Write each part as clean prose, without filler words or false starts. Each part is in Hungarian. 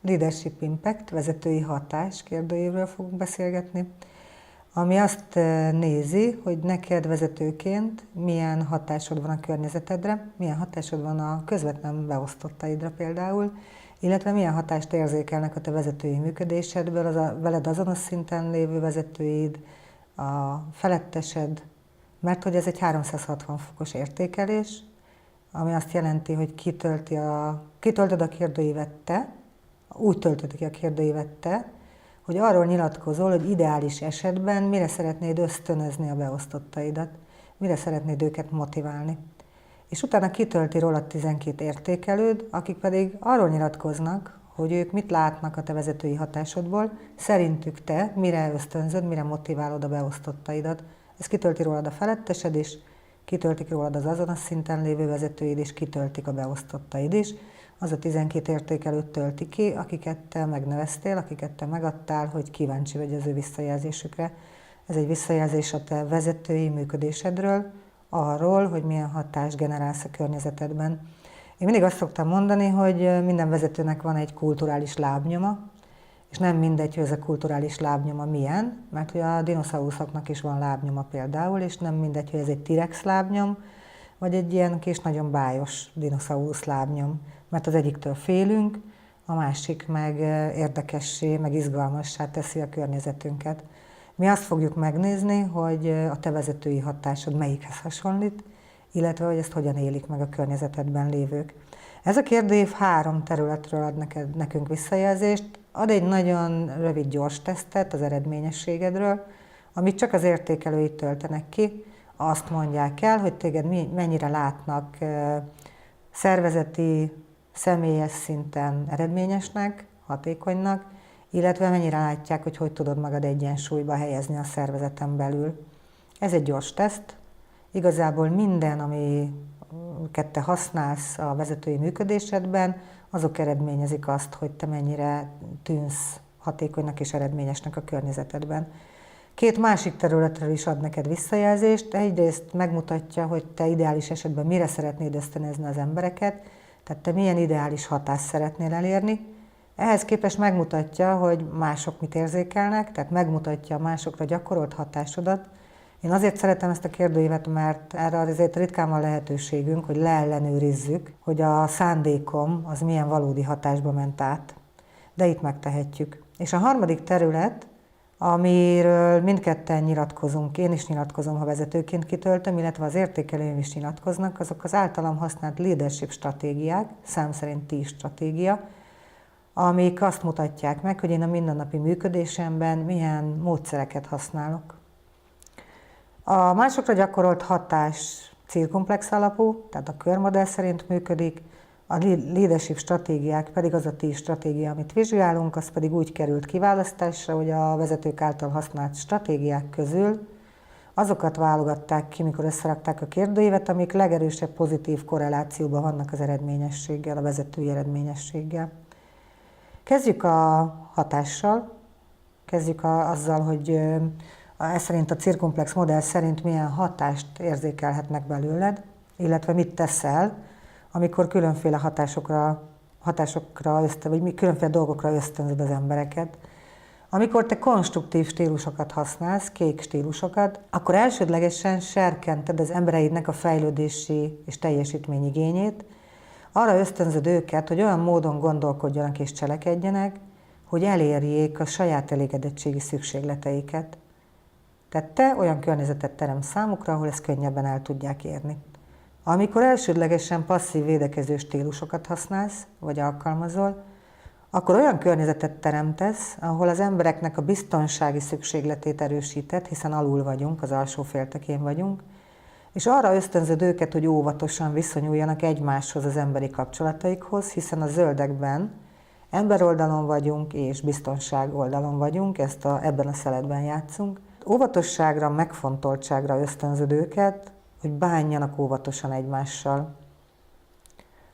Leadership Impact, vezetői hatás kérdőjéről fogunk beszélgetni, ami azt nézi, hogy neked vezetőként milyen hatásod van a környezetedre, milyen hatásod van a közvetlen beosztottaidra például, illetve milyen hatást érzékelnek a te vezetői működésedből az veled azonos szinten lévő vezetőid, a felettesed, mert hogy ez egy 360 fokos értékelés, ami azt jelenti, hogy kitöltöd a kérdőívet te, úgy töltöd ki a kérdőívet te, hogy arról nyilatkozol, hogy ideális esetben mire szeretnéd ösztönözni a beosztottaidat, mire szeretnéd őket motiválni. És utána kitölti róla 12 értékelőd, akik pedig arról nyilatkoznak, hogy ők mit látnak a te vezetői hatásodból, szerintük te mire ösztönzöd, mire motiválod a beosztottaidat. Ez kitölti rólad a felettesed is, kitöltik rólad az azonos szinten lévő vezetőid is, kitöltik a beosztottaid is. Az a 12 értékelőt tölti ki, akiket te megneveztél, akiket te megadtál, hogy kíváncsi vagy az ő visszajelzésükre. Ez egy visszajelzés a te vezetői működésedről, arról, hogy milyen hatást generálsz a környezetedben. Én mindig azt szoktam mondani, hogy minden vezetőnek van egy kulturális lábnyoma, és nem mindegy, hogy ez a kulturális lábnyoma milyen, mert hogy a dinoszauruszoknak is van lábnyoma például, és nem mindegy, hogy ez egy T-rex lábnyom, vagy egy ilyen kis nagyon bájos dinoszaurusz lábnyom, mert az egyiktől félünk, a másik meg érdekessé, meg izgalmassá teszi a környezetünket. Mi azt fogjuk megnézni, hogy a te vezetői hatásod melyikhez hasonlít, illetve hogy ezt hogyan élik meg a környezetedben lévők. Ez a kérdőív 3 területről ad nekünk visszajelzést, ad egy nagyon rövid, gyors tesztet az eredményességedről, amit csak az értékelőid töltenek ki, azt mondják el, hogy téged mennyire látnak szervezeti, személyes szinten eredményesnek, hatékonynak, illetve mennyire látják, hogy tudod magad egyensúlyba helyezni a szervezeten belül. Ez egy gyors teszt. Igazából minden, amiket te használsz a vezetői működésedben, azok eredményezik azt, hogy te mennyire tűnsz hatékonynak és eredményesnek a környezetedben. 2 másik területről is ad neked visszajelzést. Egyrészt megmutatja, hogy te ideális esetben mire szeretnéd ösztönözni az embereket, tehát te milyen ideális hatást szeretnél elérni. Ehhez képest megmutatja, hogy mások mit érzékelnek, tehát megmutatja a másokra gyakorolt hatásodat. Én azért szeretem ezt a kérdőívet, mert erre azért ritkán van lehetőségünk, hogy leellenőrizzük, hogy a szándékom az milyen valódi hatásba ment át. De itt megtehetjük. És a harmadik terület, amiről mindketten nyilatkozunk, én is nyilatkozom, ha vezetőként kitöltöm, illetve az értékelőim is nyilatkoznak, azok az általam használt leadership stratégiák, szám szerint 10 stratégia, amik azt mutatják meg, hogy én a mindennapi működésemben milyen módszereket használok. A másokra gyakorolt hatás célkomplex alapú, tehát a körmodell szerint működik, a leadership stratégiák pedig az a 10 stratégia, amit vizsgálunk, az pedig úgy került kiválasztásra, hogy a vezetők által használt stratégiák közül azokat válogatták ki, mikor összerakták a kérdőívet, amik legerősebb pozitív korrelációban vannak az eredményességgel, a vezetői eredményességgel. Kezdjük a hatással, kezdjük azzal, hogy ez szerint a célkomplex modell szerint milyen hatást érzékelhetnek belőled, illetve mit teszel, amikor különféle vagy különféle dolgokra ösztönzöd az embereket. Amikor te konstruktív stílusokat használsz, kék stílusokat, akkor elsődlegesen serkented az embereidnek a fejlődési és teljesítményigényét, arra ösztönzöd őket, hogy olyan módon gondolkodjanak és cselekedjenek, hogy elérjék a saját elégedettségi szükségleteiket. Tehát te olyan környezetet teremtsz számukra, ahol ezt könnyebben el tudják érni. Amikor elsődlegesen passzív védekező stílusokat használsz, vagy alkalmazol, akkor olyan környezetet teremtesz, ahol az embereknek a biztonsági szükségletét erősíted, hiszen alul vagyunk, az alsó féltekén vagyunk, és arra ösztönzöd őket, hogy óvatosan viszonyuljanak egymáshoz, az emberi kapcsolataikhoz, hiszen a zöldekben emberoldalon vagyunk és biztonság oldalon vagyunk, ebben a szeletben játszunk. Óvatosságra, megfontoltságra ösztönzöd őket, hogy bánjanak óvatosan egymással.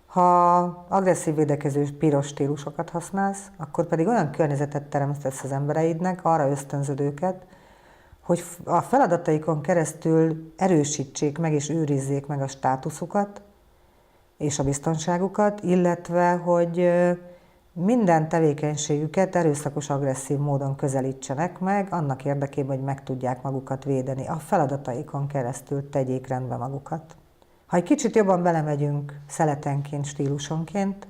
Ha agresszív védekező piros stílusokat használsz, akkor pedig olyan környezetet teremtesz az embereidnek, arra ösztönzöd őket, hogy a feladataikon keresztül erősítsék meg és őrizzék meg a státuszukat és a biztonságukat, illetve hogy minden tevékenységüket erőszakos, agresszív módon közelítsenek meg, annak érdekében, hogy meg tudják magukat védeni. A feladataikon keresztül tegyék rendbe magukat. Ha egy kicsit jobban belemegyünk szeletenként, stílusonként,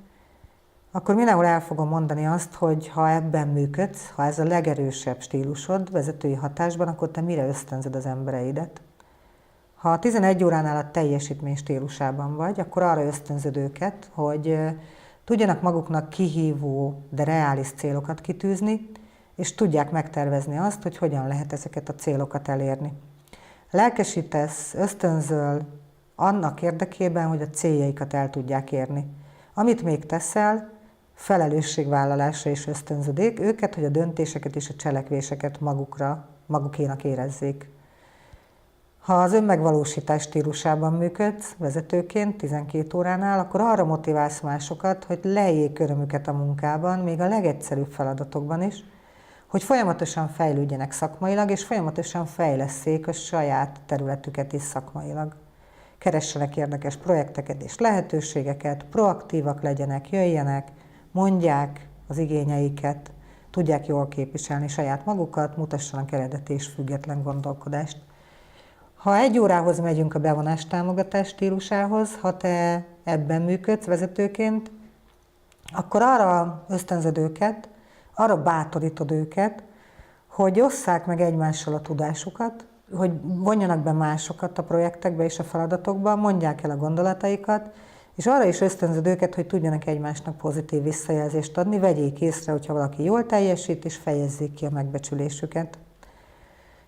akkor mindenhol el fogom mondani azt, hogy ha ebben működsz, ha ez a legerősebb stílusod vezetői hatásban, akkor te mire ösztönzöd az embereidet. Ha a 11 óránál a teljesítmény stílusában vagy, akkor arra ösztönzöd őket, hogy tudjanak maguknak kihívó, de reális célokat kitűzni, és tudják megtervezni azt, hogy hogyan lehet ezeket a célokat elérni. Lelkesítesz, ösztönzöl annak érdekében, hogy a céljaikat el tudják érni. Amit még teszel, felelősségvállalásra is ösztönzöd őket, hogy a döntéseket és a cselekvéseket magukénak érezzék. Ha az önmegvalósítás stílusában működsz vezetőként 12 óránál, akkor arra motiválsz másokat, hogy lejjék örömüket a munkában, még a legegyszerűbb feladatokban is, hogy folyamatosan fejlődjenek szakmailag, és folyamatosan fejlesszék a saját területüket is szakmailag. Keressenek érdekes projekteket és lehetőségeket, proaktívak legyenek, jöjjenek, mondják az igényeiket, tudják jól képviselni saját magukat, mutassanak eredeti és független gondolkodást. Ha 1 órához megyünk a bevonástámogatás stílusához, ha te ebben működsz vezetőként, akkor arra ösztönzöd őket, arra bátorítod őket, hogy osszák meg egymással a tudásukat, hogy vonjanak be másokat a projektekbe és a feladatokba, mondják el a gondolataikat, és arra is ösztönzöd őket, hogy tudjanak egymásnak pozitív visszajelzést adni, vegyék észre, hogyha valaki jól teljesít, és fejezzék ki a megbecsülésüket.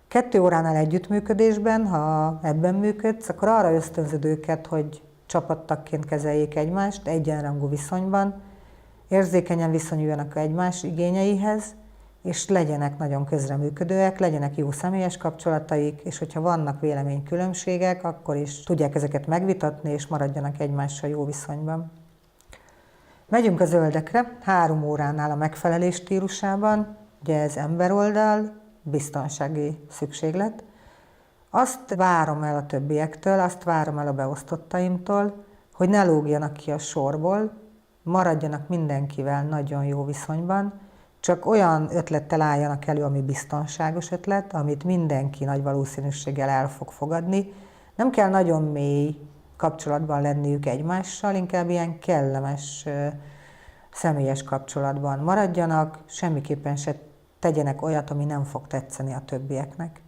2 óránál együttműködésben, ha ebben működsz, akkor arra ösztönzöd őket, hogy csapattagként kezeljék egymást egyenrangú viszonyban, érzékenyen viszonyuljanak egymás igényeihez, és legyenek nagyon közreműködőek, legyenek jó személyes kapcsolataik, és hogyha vannak véleménykülönbségek, akkor is tudják ezeket megvitatni, és maradjanak egymással jó viszonyban. Megyünk a zöldekre, 3 óránál a megfelelés stílusában, ugye ez emberoldal, biztonsági szükséglet. Azt várom el a többiektől, azt várom el a beosztottaimtól, hogy ne lógjanak ki a sorból, maradjanak mindenkivel nagyon jó viszonyban, csak olyan ötlettel álljanak elő, ami biztonságos ötlet, amit mindenki nagy valószínűséggel el fog fogadni. Nem kell nagyon mély kapcsolatban lenniük egymással, inkább ilyen kellemes, személyes kapcsolatban maradjanak, semmiképpen se tegyenek olyat, ami nem fog tetszeni a többieknek.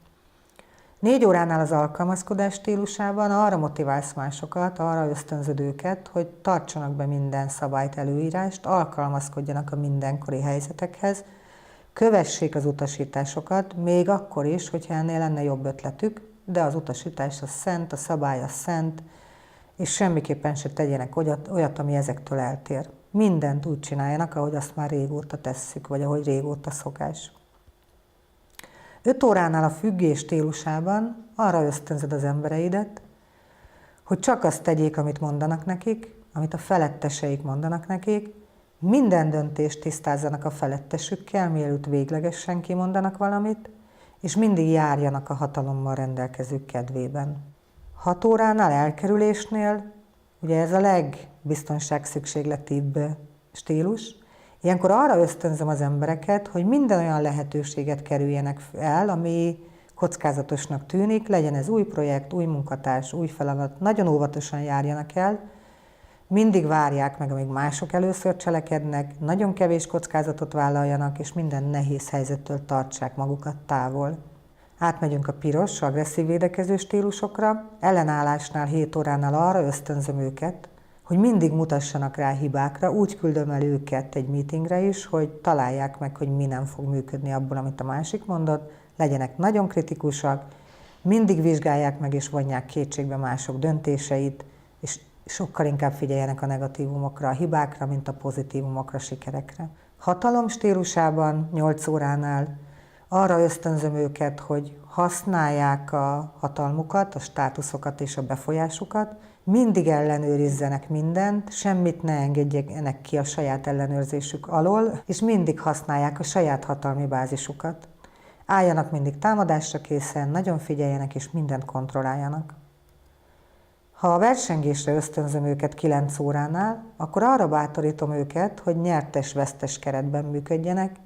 4 óránál az alkalmazkodás stílusában arra motiválsz másokat, arra ösztönzöd őket, hogy tartsanak be minden szabályt, előírást, alkalmazkodjanak a mindenkori helyzetekhez, kövessék az utasításokat, még akkor is, hogyha ennél lenne jobb ötletük, de az utasítás az szent, a szabály az szent, és semmiképpen se tegyenek olyat, ami ezektől eltér. Mindent úgy csináljanak, ahogy azt már régóta tesszük, vagy ahogy régóta szokás. 5 óránál a függés stílusában arra ösztönzöd az embereidet, hogy csak azt tegyék, amit mondanak nekik, amit a feletteseik mondanak nekik, minden döntést tisztázzanak a felettesükkel, mielőtt véglegesen kimondanak valamit, és mindig járjanak a hatalommal rendelkezők kedvében. 6 óránál elkerülésnél, ugye ez a legbiztonságszükségletibb stílus, ilyenkor arra ösztönzöm az embereket, hogy minden olyan lehetőséget kerüljenek el, ami kockázatosnak tűnik, legyen ez új projekt, új munkatárs, új feladat, nagyon óvatosan járjanak el, mindig várják meg, amíg mások először cselekednek, nagyon kevés kockázatot vállaljanak, és minden nehéz helyzettől tartsák magukat távol. Átmegyünk a piros, agresszív védekező stílusokra, ellenállásnál 7 óránál arra ösztönzöm őket, hogy mindig mutassanak rá hibákra, úgy küldöm el őket egy meetingre is, hogy találják meg, hogy mi nem fog működni abból, amit a másik mondott, legyenek nagyon kritikusak, mindig vizsgálják meg és vonják kétségbe mások döntéseit, és sokkal inkább figyeljenek a negatívumokra, a hibákra, mint a pozitívumokra, sikerekre. Hatalom stílusában 8 óránál arra ösztönzöm őket, hogy használják a hatalmukat, a státuszokat és a befolyásukat, mindig ellenőrizzenek mindent, semmit ne engedjenek ki a saját ellenőrzésük alól, és mindig használják a saját hatalmi bázisukat. Álljanak mindig támadásra készen, nagyon figyeljenek és mindent kontrolláljanak. Ha a versengésre ösztönzöm őket 9 óránál, akkor arra bátorítom őket, hogy nyertes-vesztes keretben működjenek,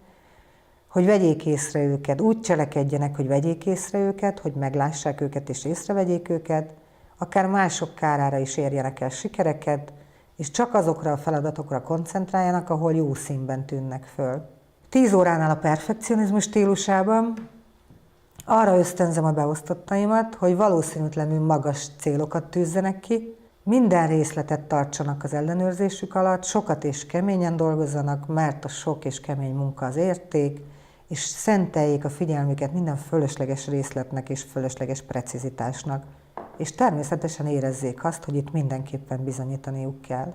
hogy vegyék észre őket, úgy cselekedjenek, hogy vegyék észre őket, hogy meglássák őket és észrevegyék őket, akár mások kárára is érjenek el sikereket, és csak azokra a feladatokra koncentráljanak, ahol jó színben tűnnek föl. 10 óránál a perfekcionizmus stílusában arra ösztönzöm a beosztottaimat, hogy valószínűtlenül magas célokat tűzzenek ki, minden részletet tartsanak az ellenőrzésük alatt, sokat és keményen dolgozzanak, mert a sok és kemény munka az érték, és szenteljék a figyelmüket minden fölösleges részletnek és fölösleges precizitásnak. És természetesen érezzék azt, hogy itt mindenképpen bizonyítaniuk kell.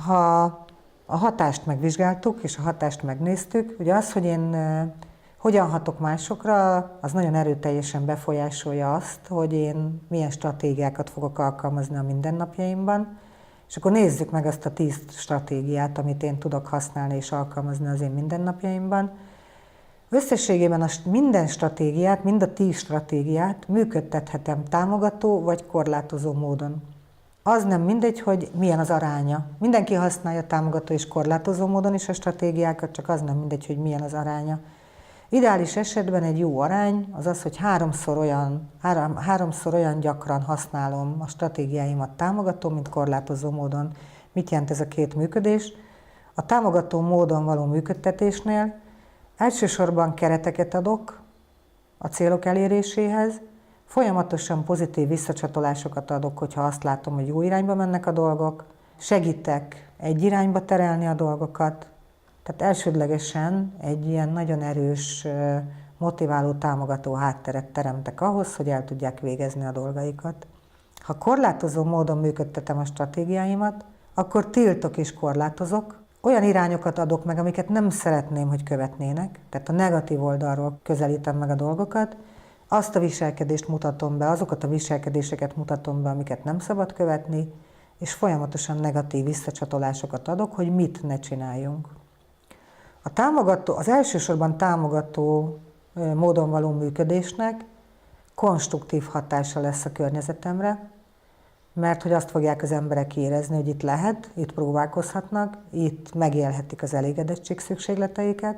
Ha a hatást megvizsgáltuk, és a hatást megnéztük, ugye az, hogy én hogyan hatok másokra, az nagyon erőteljesen befolyásolja azt, hogy én milyen stratégiákat fogok alkalmazni a mindennapjaimban, és akkor nézzük meg azt a 10 stratégiát, amit én tudok használni és alkalmazni az én mindennapjaimban. Összességében minden stratégiát, mind a 10 stratégiát működtethetem támogató vagy korlátozó módon. Az nem mindegy, hogy milyen az aránya. Mindenki használja támogató és korlátozó módon is a stratégiákat, csak az nem mindegy, hogy milyen az aránya. Ideális esetben egy jó arány az az, hogy háromszor olyan gyakran használom a stratégiáimat támogató, mint korlátozó módon. Mit jelent ez a két működés? A támogató módon való működtetésnél elsősorban kereteket adok a célok eléréséhez, folyamatosan pozitív visszacsatolásokat adok, hogyha azt látom, hogy jó irányba mennek a dolgok, segítek egy irányba terelni a dolgokat, tehát elsődlegesen egy ilyen nagyon erős, motiváló, támogató hátteret teremtek ahhoz, hogy el tudják végezni a dolgaikat. Ha korlátozó módon működtetem a stratégiáimat, akkor tiltok és korlátozok, olyan irányokat adok meg, amiket nem szeretném, hogy követnének, tehát a negatív oldalról közelítem meg a dolgokat, azt a viselkedést mutatom be, azokat a viselkedéseket mutatom be, amiket nem szabad követni, és folyamatosan negatív visszacsatolásokat adok, hogy mit ne csináljunk. Az elsősorban támogató módon való működésnek konstruktív hatása lesz a környezetemre, mert hogy azt fogják az emberek érezni, hogy itt lehet, itt próbálkozhatnak, itt megélhetik az elégedettség szükségleteiket,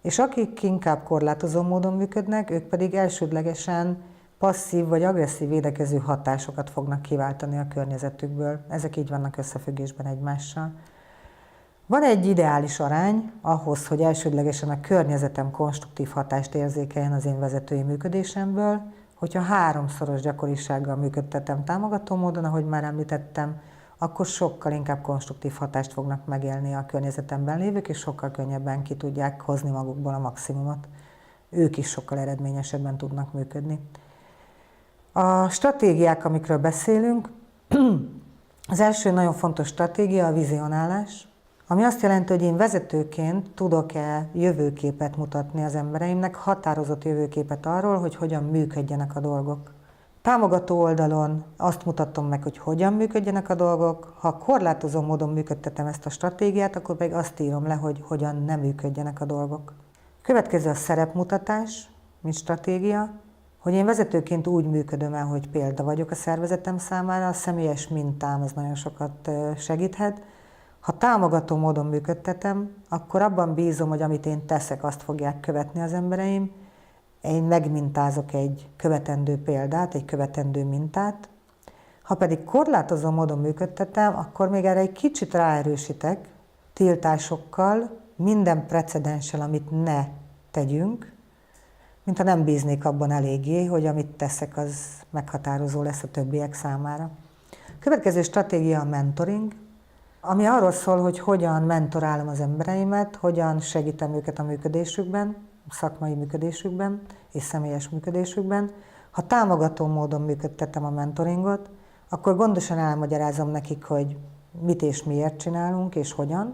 és akik inkább korlátozó módon működnek, ők pedig elsődlegesen passzív vagy agresszív védekező hatásokat fognak kiváltani a környezetükből. Ezek így vannak összefüggésben egymással. Van egy ideális arány ahhoz, hogy elsődlegesen a környezetem konstruktív hatást érzékeljen az én vezetői működésemből, hogyha 3-szoros gyakorisággal működtetem támogató módon, ahogy már említettem, akkor sokkal inkább konstruktív hatást fognak megélni a környezetemben lévők, és sokkal könnyebben ki tudják hozni magukból a maximumot. Ők is sokkal eredményesebben tudnak működni. A stratégiák, amikről beszélünk, az első nagyon fontos stratégia a vizionálás, ami azt jelenti, hogy én vezetőként tudok-e jövőképet mutatni az embereimnek, határozott jövőképet arról, hogy hogyan működjenek a dolgok. Támogató oldalon azt mutatom meg, hogy hogyan működjenek a dolgok. Ha korlátozó módon működtetem ezt a stratégiát, akkor pedig azt írom le, hogy hogyan nem működjenek a dolgok. Következő a szerepmutatás, mint stratégia, hogy én vezetőként úgy működöm el, hogy példa vagyok a szervezetem számára, a személyes mintám az nagyon sokat segíthet. Ha támogató módon működtetem, akkor abban bízom, hogy amit én teszek, azt fogják követni az embereim. Én megmintázok egy követendő példát, egy követendő mintát. Ha pedig korlátozó módon működtetem, akkor még erre egy kicsit ráerősítek, tiltásokkal, minden precedenssel, amit ne tegyünk, mintha nem bíznék abban eléggé, hogy amit teszek, az meghatározó lesz a többiek számára. A következő stratégia a mentoring, ami arról szól, hogy hogyan mentorálom az embereimet, hogyan segítem őket a működésükben, szakmai működésükben és személyes működésükben. Ha támogató módon működtetem a mentoringot, akkor gondosan elmagyarázom nekik, hogy mit és miért csinálunk, és hogyan.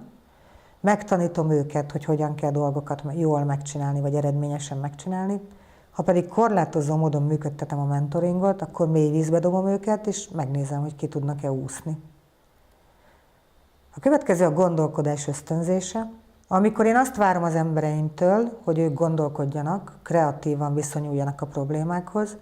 Megtanítom őket, hogy hogyan kell dolgokat jól megcsinálni, vagy eredményesen megcsinálni. Ha pedig korlátozó módon működtetem a mentoringot, akkor mély vízbe dobom őket, és megnézem, hogy ki tudnak-e úszni. A következő a gondolkodás ösztönzése. Amikor én azt várom az embereimtől, hogy ők gondolkodjanak, kreatívan viszonyuljanak a problémákhoz,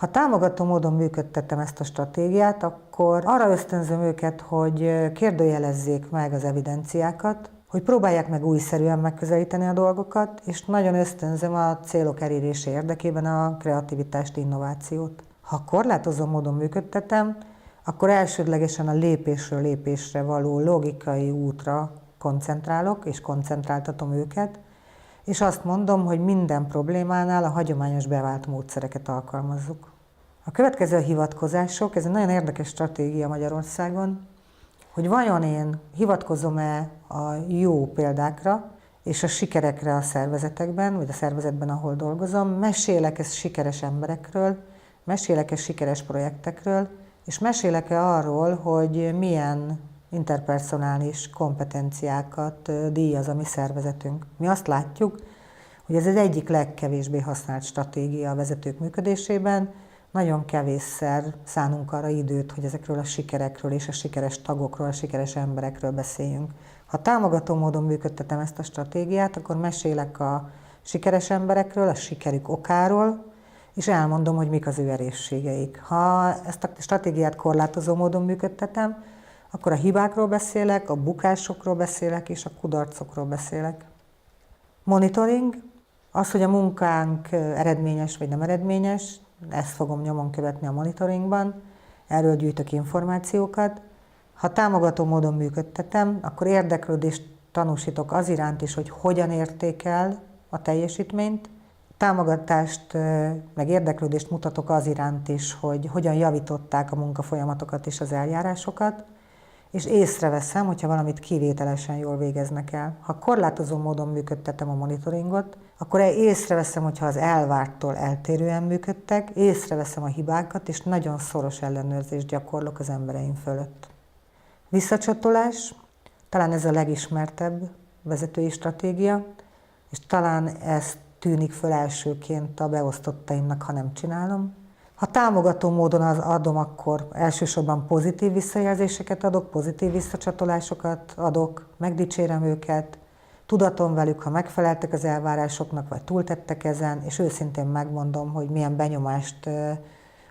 Ha támogató módon működtetem ezt a stratégiát, akkor arra ösztönzöm őket, hogy kérdőjelezzék meg az evidenciákat, hogy próbálják meg újszerűen megközelíteni a dolgokat, és nagyon ösztönzöm a célok elérése érdekében a kreativitást, innovációt. Ha korlátozó módon működtetem, akkor elsődlegesen a lépésről lépésre való logikai útra koncentrálok, és koncentráltatom őket, és azt mondom, hogy minden problémánál a hagyományos bevált módszereket alkalmazzuk. A következő a hivatkozások, ez egy nagyon érdekes stratégia Magyarországon, hogy vajon én hivatkozom-e a jó példákra és a sikerekre a szervezetekben, vagy a szervezetben, ahol dolgozom, mesélek sikeres emberekről, mesélek sikeres projektekről, és mesélek-e arról, hogy milyen interpersonális kompetenciákat díjaz a mi szervezetünk. Mi azt látjuk, hogy ez az egyik legkevésbé használt stratégia a vezetők működésében. Nagyon kevésszer szánunk arra időt, hogy ezekről a sikerekről és a sikeres tagokról, a sikeres emberekről beszéljünk. Ha támogató módon működtetem ezt a stratégiát, akkor mesélek a sikeres emberekről, a sikerük okáról, és elmondom, hogy mik az ő erősségeik. Ha ezt a stratégiát korlátozó módon működtetem, akkor a hibákról beszélek, a bukásokról beszélek, és a kudarcokról beszélek. Monitoring, az, hogy a munkánk eredményes vagy nem eredményes, ezt fogom nyomon követni a monitoringban, erről gyűjtök információkat. Ha támogató módon működtetem, akkor érdeklődést tanúsítok az iránt is, hogy hogyan értékel a teljesítményt, támogatást, meg érdeklődést mutatok az iránt is, hogy hogyan javították a munkafolyamatokat és az eljárásokat, és észreveszem, hogyha valamit kivételesen jól végeznek el. Ha korlátozó módon működtetem a monitoringot, akkor észreveszem, hogyha az elvárttól eltérően működtek, észreveszem a hibákat, és nagyon szoros ellenőrzést gyakorlok az embereim fölött. Visszacsatolás, talán ez a legismertebb vezetői stratégia, és talán ez tűnik föl elsőként a beosztottaimnak, ha nem csinálom. Ha támogató módon adom, akkor elsősorban pozitív visszajelzéseket adok, pozitív visszacsatolásokat adok, megdicsérem őket, tudatom velük, ha megfeleltek az elvárásoknak, vagy túltettek ezen, és őszintén megmondom, hogy milyen benyomást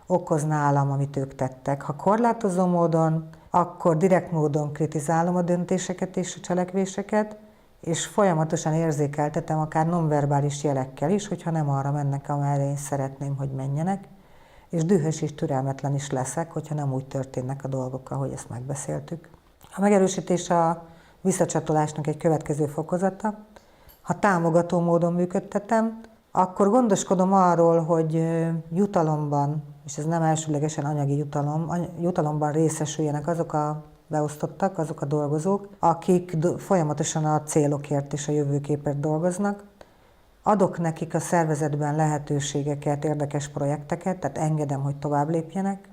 okoz nálam, amit ők tettek. Ha korlátozó módon, akkor direkt módon kritizálom a döntéseket és a cselekvéseket, és folyamatosan érzékeltetem akár nonverbális jelekkel is, hogyha nem arra mennek, amerre én szeretném, hogy menjenek, és dühös és türelmetlen is leszek, hogyha nem úgy történnek a dolgok, ahogy ezt megbeszéltük. A megerősítés a visszacsatolásnak egy következő fokozata. Ha támogató módon működtetem, akkor gondoskodom arról, hogy jutalomban, és ez nem elsőlegesen anyagi jutalomban részesüljenek azok a beosztottak, azok a dolgozók, akik folyamatosan a célokért és a jövőképért dolgoznak. Adok nekik a szervezetben lehetőségeket, érdekes projekteket, tehát engedem, hogy tovább lépjenek,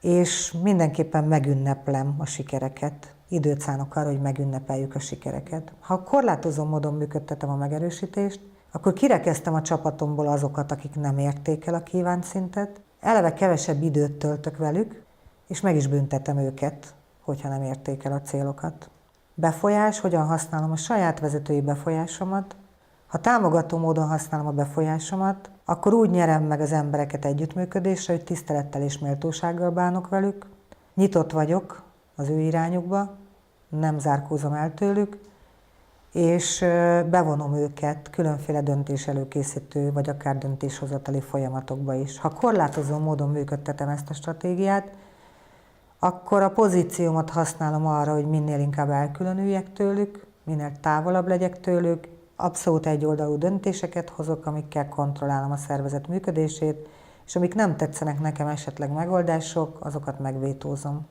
és mindenképpen megünneplem a sikereket. Időt szánok arra, hogy megünnepeljük a sikereket. Ha korlátozó módon működtetem a megerősítést, akkor kirekeztem a csapatomból azokat, akik nem érték el a kívánt szintet, eleve kevesebb időt töltök velük, és meg is büntetem őket, hogyha nem érték el a célokat. Befolyás, hogyan használom a saját vezetői befolyásomat. Ha támogató módon használom a befolyásomat, akkor úgy nyerem meg az embereket együttműködésre, hogy tisztelettel és méltósággal bánok velük, nyitott vagyok az ő irányukba, nem zárkózom el tőlük, és bevonom őket különféle döntéselőkészítő, vagy akár döntéshozatali folyamatokba is. Ha korlátozó módon működtetem ezt a stratégiát, akkor a pozíciómat használom arra, hogy minél inkább elkülönüljek tőlük, minél távolabb legyek tőlük, abszolút egyoldalú döntéseket hozok, amikkel kontrollálom a szervezet működését, és amik nem tetszenek nekem esetleg megoldások, azokat megvétózom.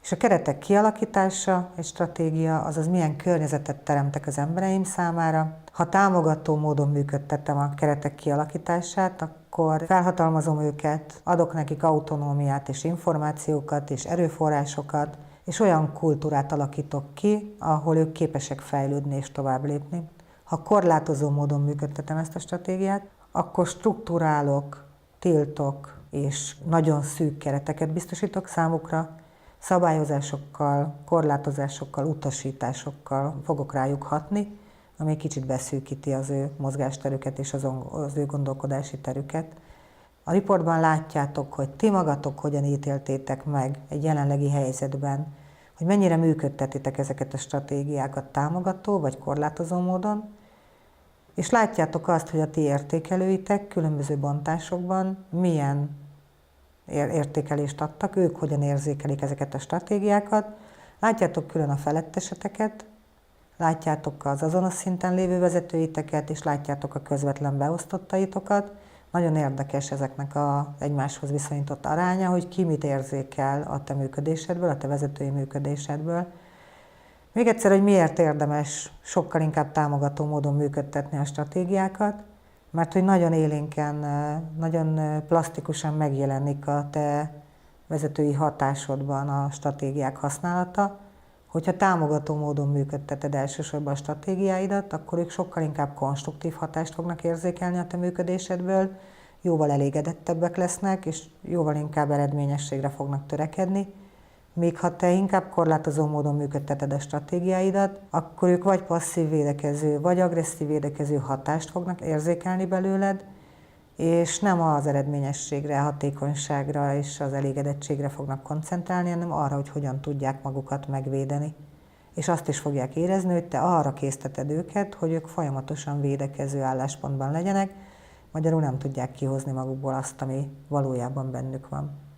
És a keretek kialakítása, egy stratégia, azaz milyen környezetet teremtek az embereim számára. Ha támogató módon működtetem a keretek kialakítását, akkor felhatalmazom őket, adok nekik autonómiát és információkat és erőforrásokat, és olyan kultúrát alakítok ki, ahol ők képesek fejlődni és tovább lépni. Ha korlátozó módon működtetem ezt a stratégiát, akkor strukturálok, tiltok és nagyon szűk kereteket biztosítok számukra, szabályozásokkal, korlátozásokkal, utasításokkal fogok rájuk hatni, ami kicsit beszűkíti az ő mozgásterüket és az ő gondolkodási terüket. A riportban látjátok, hogy ti magatok hogyan ítéltétek meg egy jelenlegi helyzetben, hogy mennyire működtetitek ezeket a stratégiákat támogató vagy korlátozó módon, és látjátok azt, hogy a ti értékelőitek különböző bontásokban milyen értékelést adtak, ők hogyan érzékelik ezeket a stratégiákat, látjátok külön a feletteseteket, látjátok az azonos szinten lévő vezetőiteket, és látjátok a közvetlen beosztottaitokat. Nagyon érdekes ezeknek az egymáshoz viszonyított aránya, hogy ki mit érzékel a te működésedből, a te vezetői működésedből. Még egyszer, hogy miért érdemes sokkal inkább támogató módon működtetni a stratégiákat, mert hogy nagyon élénken, nagyon plastikusan megjelenik a te vezetői hatásodban a stratégiák használata. Hogyha támogató módon működteted elsősorban a stratégiáidat, akkor ők sokkal inkább konstruktív hatást fognak érzékelni a te működésedből, jóval elégedettebbek lesznek, és jóval inkább eredményességre fognak törekedni. Míg ha te inkább korlátozó módon működteted a stratégiáidat, akkor ők vagy passzív védekező, vagy agresszív védekező hatást fognak érzékelni belőled, és nem az eredményességre, hatékonyságra és az elégedettségre fognak koncentrálni, hanem arra, hogy hogyan tudják magukat megvédeni. És azt is fogják érezni, hogy te arra készteted őket, hogy ők folyamatosan védekező álláspontban legyenek, magyarul nem tudják kihozni magukból azt, ami valójában bennük van.